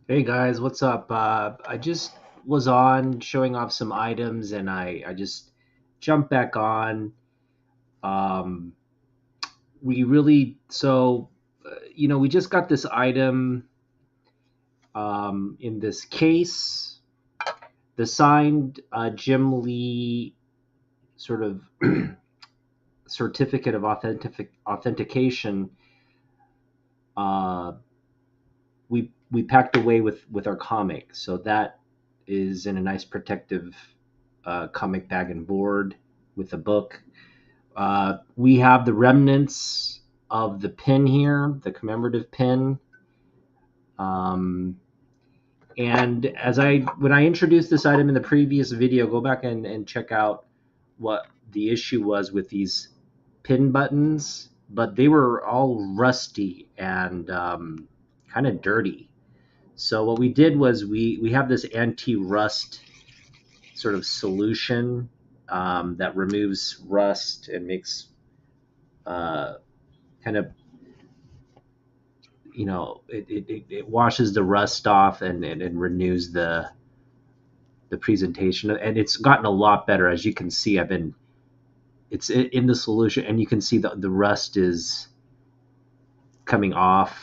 Hey guys, what's up? I just was on showing off some items and I just jumped back on. Um, we really, we just got this item in this case, the signed Jim Lee sort of certificate of authentication. Uh, we packed away with our comic, so that is in a nice protective comic bag and board with a book. We have the remnants of the pin here, the commemorative pin. Um, and when I introduced this item in the previous video, go back and check out what the issue was with these pin buttons, but they were all rusty and kind of dirty. So what we did was we have this anti-rust sort of solution that removes rust and makes uh, kind of it washes the rust off and renews the presentation, and it's gotten a lot better. As you can see, I've been it's in the solution, and you can see the rust is coming off.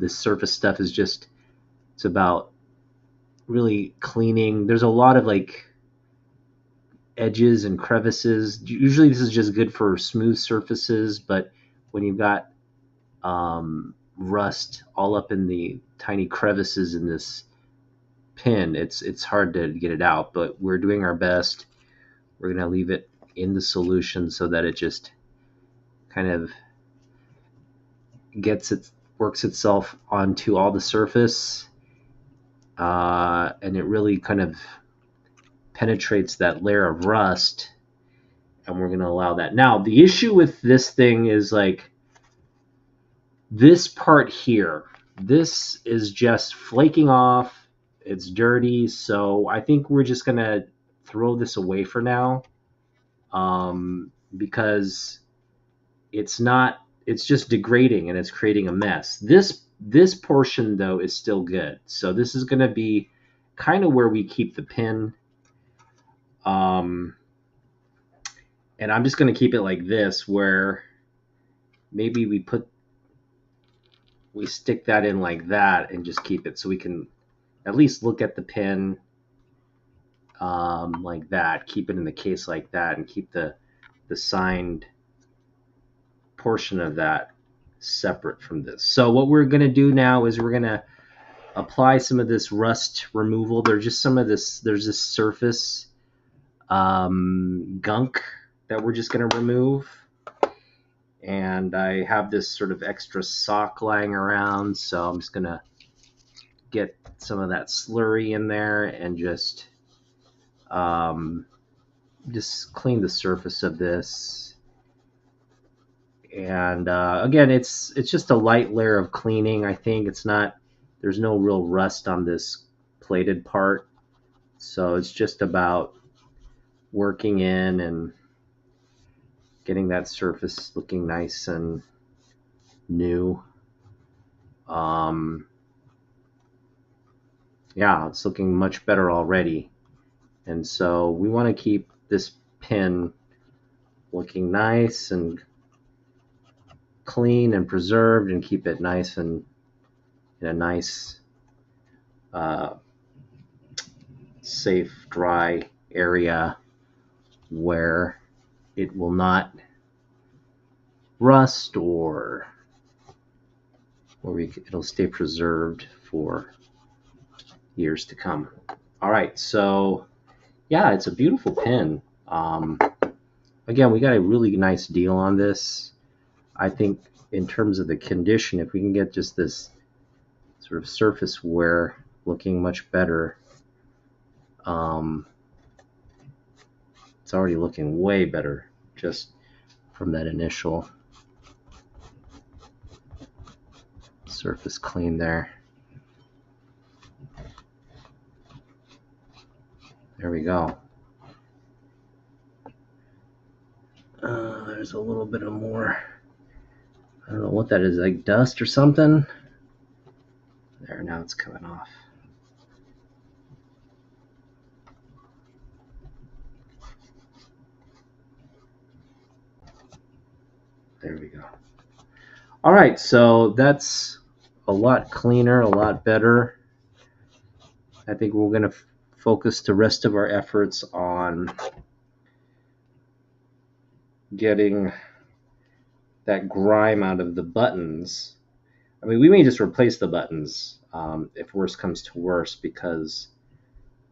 This surface stuff is just it's about really cleaning. There's a lot of like edges and crevices. Usually, this is just good for smooth surfaces, but when you've got rust all up in the tiny crevices in this pin, it's hard to get it out. But we're doing our best. We're gonna leave it in the solution so that it just kind of gets it works itself onto all the surface, and it really kind of penetrates that layer of rust. And we're gonna allow that. Now the issue with this thing is like this part here. This is just flaking off. It's dirty, so I think we're just gonna throw this away for now, because it's not. It's just degrading and it's creating a mess. This portion though is still good. So this is gonna be kind of where we keep the pin, um, and I'm just gonna keep it like this, where maybe we stick that in like that and just keep it so we can at least look at the pin like that, keep it in the case like that, and keep the signed portion of that separate from this. So what we're going to do now is we're going to apply some of this rust removal. There's just some of this. There's this surface gunk that we're just going to remove. And I have this sort of extra sock lying around, so I'm just going to get some of that slurry in there and um, just clean the surface of this. And again, it's just a light layer of cleaning. I think it's not. There's no real rust on this plated part, so it's just about working in and getting that surface looking nice and new. Um, yeah, it's looking much better already. And so we want to keep this pin looking nice and clean and preserved, and keep it nice and in a nice, uh, safe, dry area where it will not rust or it'll stay preserved for years to come. All right, so yeah, it's a beautiful pin. Again, we got a really nice deal on this. I think in terms of the condition, if we can get just this sort of surface wear looking much better, um, it's already looking way better just from that initial surface clean there. There we go. There's a little bit of more. I don't know what that is, like dust or something. There, now it's coming off. There we go. All right, so that's a lot cleaner, a lot better. I think we're going to focus the rest of our efforts on getting that grime out of the buttons. I mean, we may just replace the buttons if worse comes to worse, because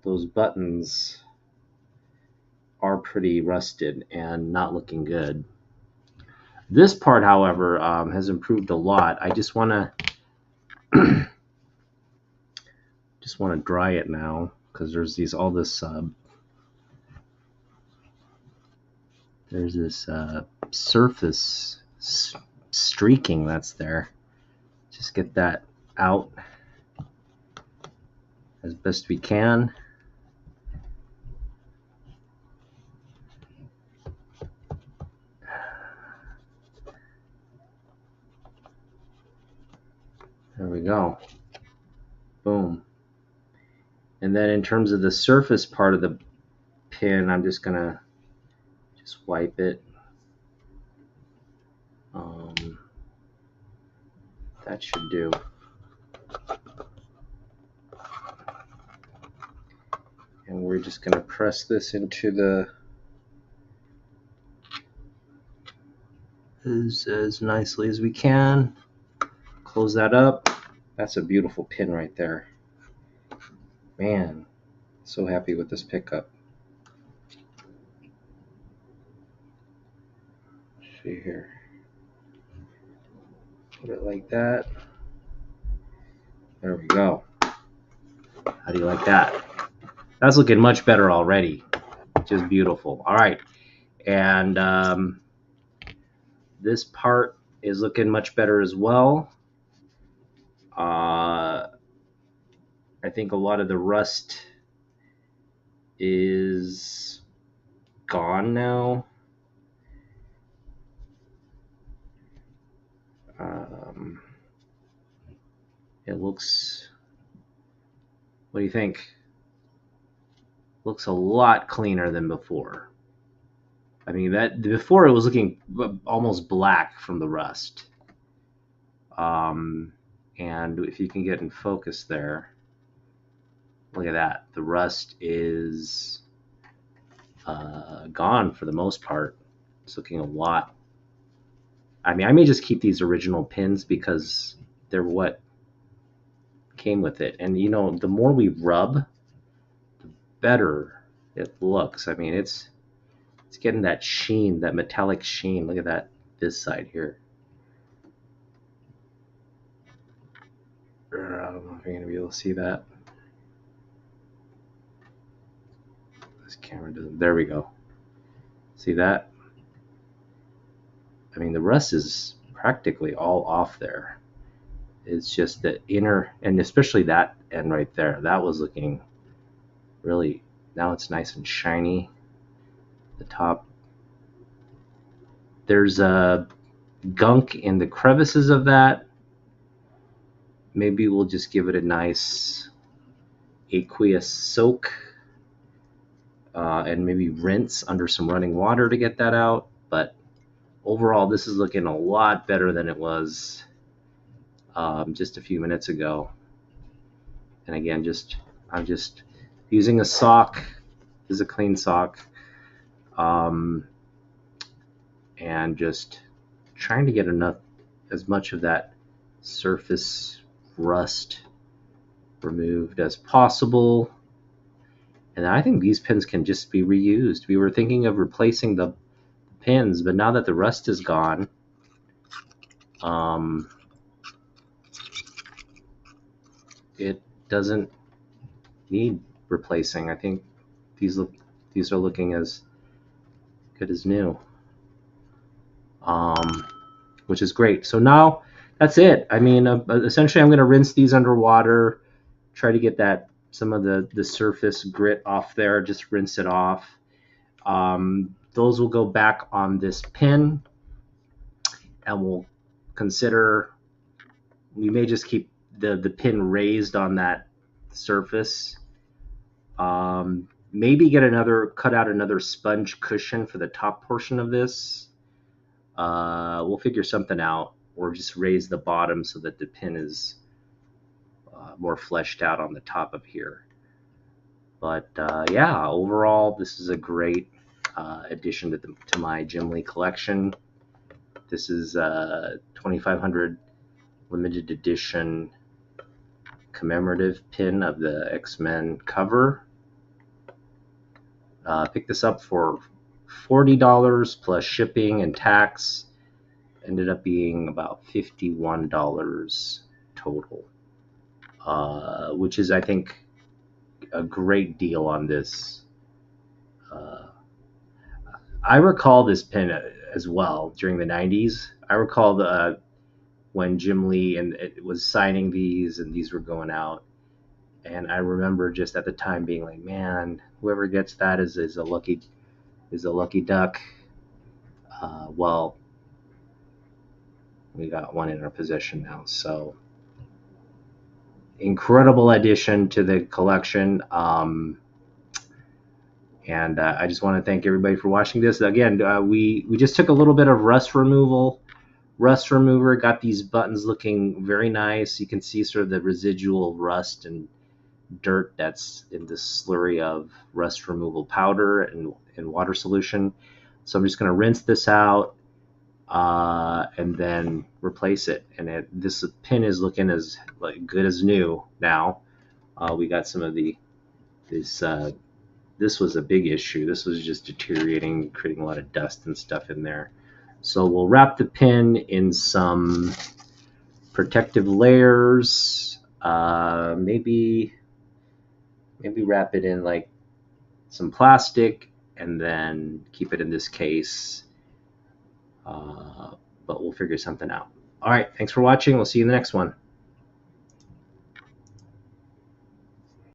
those buttons are pretty rusted and not looking good. This part, however, has improved a lot. I just want to dry it now, because there's all this there's this surface streaking that's there. Just get that out as best we can. There we go. Boom. And then in terms of the surface part of the pin, I'm just gonna wipe it. That should do. And we're just gonna press this into the as nicely as we can. Close that up. That's a beautiful pin right there. Man, so happy with this pickup. Let's see here. Put it like that. There we go. How do you like that? That's looking much better already. Just beautiful. All right. And this part is looking much better as well. I think a lot of the rust is gone now. It looks, what do you think? Looks a lot cleaner than before. I mean, that before it was looking almost black from the rust. And if you can get in focus there, look at that. The rust is gone for the most part. It's looking a lot. I mean, I may just keep these original pins because they're what came with it. And, you know, the more we rub, the better it looks. I mean, it's getting that sheen, that metallic sheen. Look at that, this side here. I don't know if you're going to be able to see that. This camera doesn't. There we go. See that? I mean, the rust is practically all off there. It's just the inner, and especially that end right there. That was looking really, now it's nice and shiny. The top. There's a gunk in the crevices of that. Maybe we'll just give it a nice aqueous soak and maybe rinse under some running water to get that out. But overall, this is looking a lot better than it was just a few minutes ago. And again, I'm just using a sock. This is a clean sock. And just trying to get as much of that surface rust removed as possible. And I think these pins can just be reused. We were thinking of replacing the pins, but now that the rust is gone, it doesn't need replacing. I think these are looking as good as new, which is great. So now that's it. I mean, essentially, I'm going to rinse these underwater, try to get some of the surface grit off there. Just rinse it off. Those will go back on this pin, and we'll consider. We may just keep the pin raised on that surface. Maybe cut out another sponge cushion for the top portion of this. We'll figure something out, or just raise the bottom so that the pin is more fleshed out on the top of here. But yeah, overall, this is a great addition to my Jim Lee collection. This is 2500 limited edition commemorative pin of the X-Men cover. Picked this up for $40 plus shipping and tax. Ended up being about $51 total, which is, I think, a great deal on this. I recall this pin as well during the 90s. I recall when Jim Lee and it was signing these, and these were going out. And I remember just at the time being like, man, whoever gets that is a lucky duck. Well, we got one in our possession now. So incredible addition to the collection. And I just want to thank everybody for watching this. Again, we just took a little bit of rust remover, got these buttons looking very nice. You can see sort of the residual rust and dirt that's in this slurry of rust removal powder and water solution. So I'm just going to rinse this out and then replace it. And this pin is looking as good as new now. We got some of this was a big issue. This was just deteriorating, creating a lot of dust and stuff in there. So we'll wrap the pin in some protective layers. Maybe wrap it in like some plastic and then keep it in this case. But we'll figure something out. All right, thanks for watching. We'll see you in the next one.